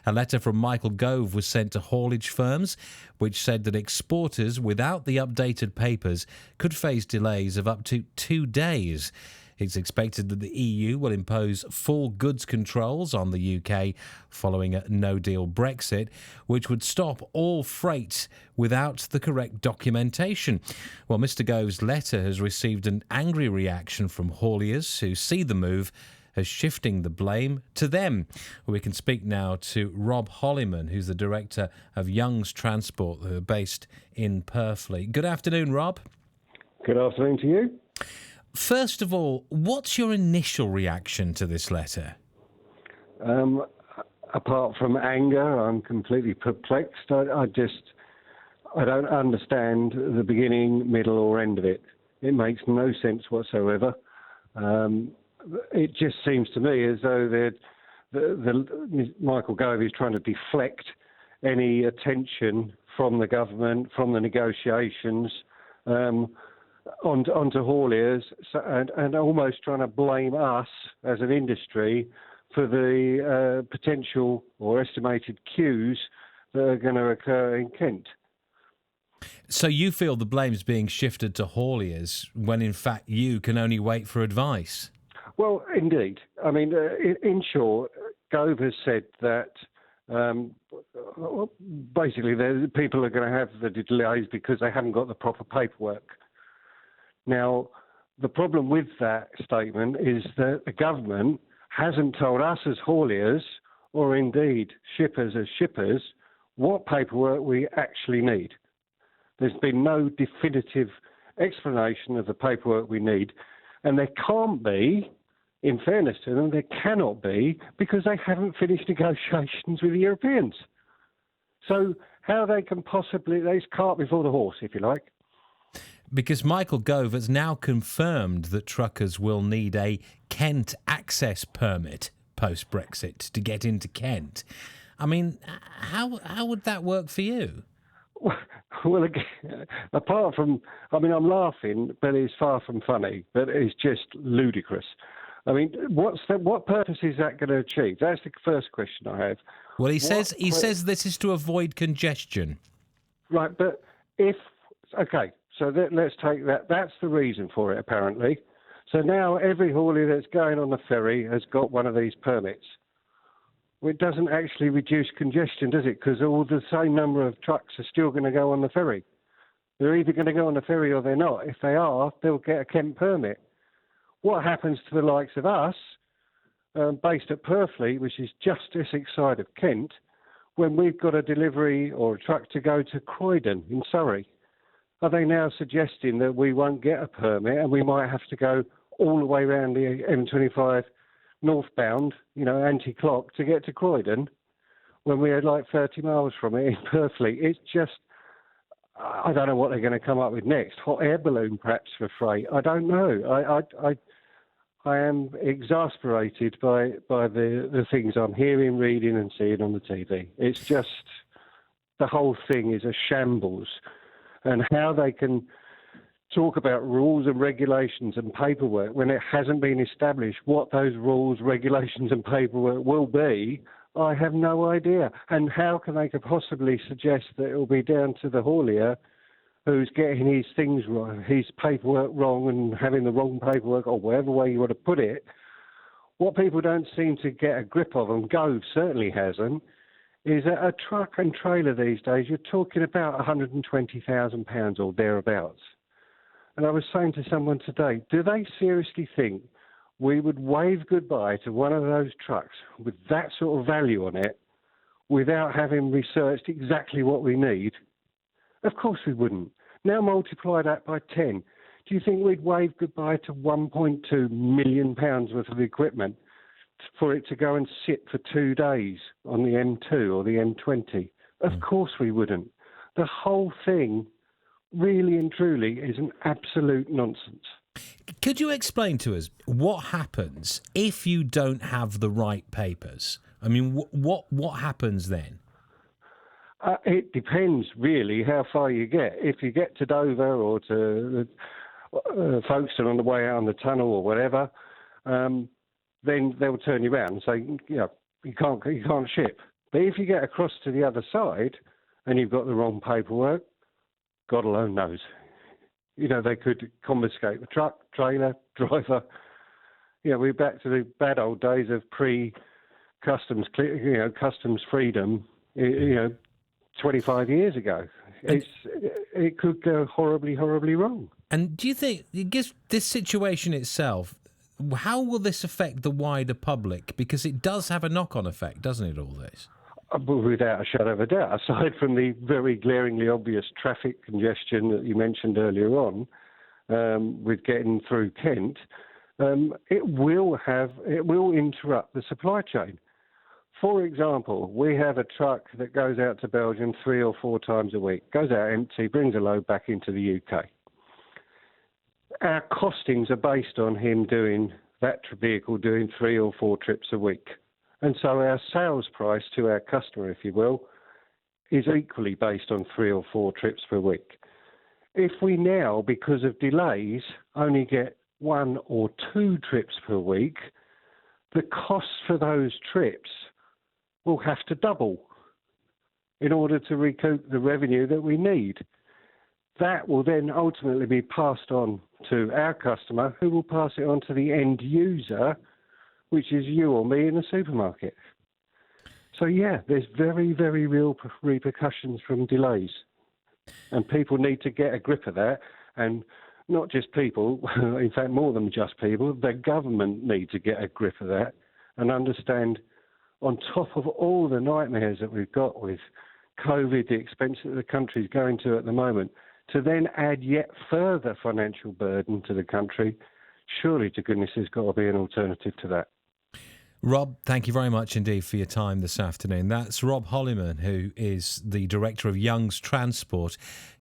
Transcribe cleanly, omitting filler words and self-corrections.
A letter from Michael Gove was sent to haulage firms, which said that exporters without the updated papers could face delays of up to 2 days. It's expected that the EU will impose full goods controls on the UK following a no-deal Brexit, which would stop all freight without the correct documentation. Well, Mr Gove's letter has received an angry reaction from hauliers who see the move as shifting the blame to them. We can speak now to Rob Hollyman, who's the director of Young's Transport, who are based in Purfleet. Good afternoon, Rob. Good afternoon to you. First of all, what's your initial reaction to this letter? Apart from anger, I'm completely perplexed. I don't understand the beginning, middle or end of it. It makes no sense whatsoever. It just seems to me as though Michael Gove is trying to deflect any attention from the government, from the negotiations, onto hauliers, and almost trying to blame us as an industry for the potential or estimated queues that are going to occur in Kent. So you feel the blame's being shifted to hauliers when in fact you can only wait for advice? Well, indeed. I mean, in short, Gove has said that basically people are going to have the delays because they haven't got the proper paperwork. Now, the problem with that statement is that the government hasn't told us as hauliers, or indeed shippers as shippers, what paperwork we actually need. There's been no definitive explanation of the paperwork we need, and there can't be, in fairness to them, there cannot be, because they haven't finished negotiations with the Europeans. So how they can possibly, there's cart before the horse, if you like. Because Michael Gove has now confirmed that truckers will need a Kent access permit post-Brexit to get into Kent. I mean, how would that work for you? Well, again, apart from, I mean, I'm laughing, but it's far from funny. But it's just ludicrous. I mean, what purpose is that going to achieve? That's the first question I have. Well, he says this is to avoid congestion. Right, but okay, so let's take that. That's the reason for it, apparently. So now every haulier that's going on the ferry has got one of these permits. Well, it doesn't actually reduce congestion, does it? Because all the same number of trucks are still going to go on the ferry. They're either going to go on the ferry or they're not. If they are, they'll get a Kent permit. What happens to the likes of us, based at Purfleet, which is just Essex side of Kent, when we've got a delivery or a truck to go to Croydon in Surrey? Are they now suggesting that we won't get a permit and we might have to go all the way around the M25 northbound, anti-clock to get to Croydon when we're like 30 miles from it in Purfleet? It's just, I don't know what they're going to come up with next. Hot air balloon perhaps for freight. I don't know. I am exasperated by the things I'm hearing, reading and seeing on the TV. It's just, the whole thing is a shambles. And how they can talk about rules and regulations and paperwork when it hasn't been established what those rules, regulations and paperwork will be, I have no idea. And how can they possibly suggest that it will be down to the haulier who's getting his things wrong, his paperwork wrong and having the wrong paperwork, or whatever way you want to put it? What people don't seem to get a grip of, and Gove certainly hasn't, is that a truck and trailer these days, you're talking about £120,000 or thereabouts. And I was saying to someone today, do they seriously think we would wave goodbye to one of those trucks with that sort of value on it without having researched exactly what we need? Of course we wouldn't. Now multiply that by 10. Do you think we'd wave goodbye to £1.2 million worth of equipment for it to go and sit for 2 days on the M2 or the M20? Of course we wouldn't. The whole thing really and truly is an absolute nonsense. Could you explain to us what happens if you don't have the right papers? I mean, what happens then? It depends really how far you get. If you get to Dover or to Folkestone on the way out on the tunnel or whatever, then they'll turn you around and say, you can't ship. But if you get across to the other side and you've got the wrong paperwork, God alone knows. You know, they could confiscate the truck, trailer, driver. You know, we're back to the bad old days of pre-customs, customs freedom, 25 years ago. It could go horribly, horribly wrong. And do you think, this situation itself, how will this affect the wider public? Because it does have a knock-on effect, doesn't it, all this? Without a shadow of a doubt, aside from the very glaringly obvious traffic congestion that you mentioned earlier on, with getting through Kent, it will interrupt the supply chain. For example, we have a truck that goes out to Belgium 3 or 4 times a week, goes out empty, brings a load back into the UK. Our costings are based on him doing that vehicle doing 3 or 4 trips a week. And so our sales price to our customer, if you will, is equally based on 3 or 4 trips per week. If we now, because of delays, only get 1 or 2 trips per week, the costs for those trips will have to double in order to recoup the revenue that we need. That will then ultimately be passed on to our customer, who will pass it on to the end user, which is you or me in the supermarket. So, yeah, there's very, very real repercussions from delays. And people need to get a grip of that. And not just people, in fact, more than just people, the government need to get a grip of that and understand, on top of all the nightmares that we've got with COVID, the expense that the country's going to at the moment, to then add yet further financial burden to the country, surely to goodness there's got to be an alternative to that. Rob, thank you very much indeed for your time this afternoon. That's Rob Hollyman, who is the Director of Young's Transport.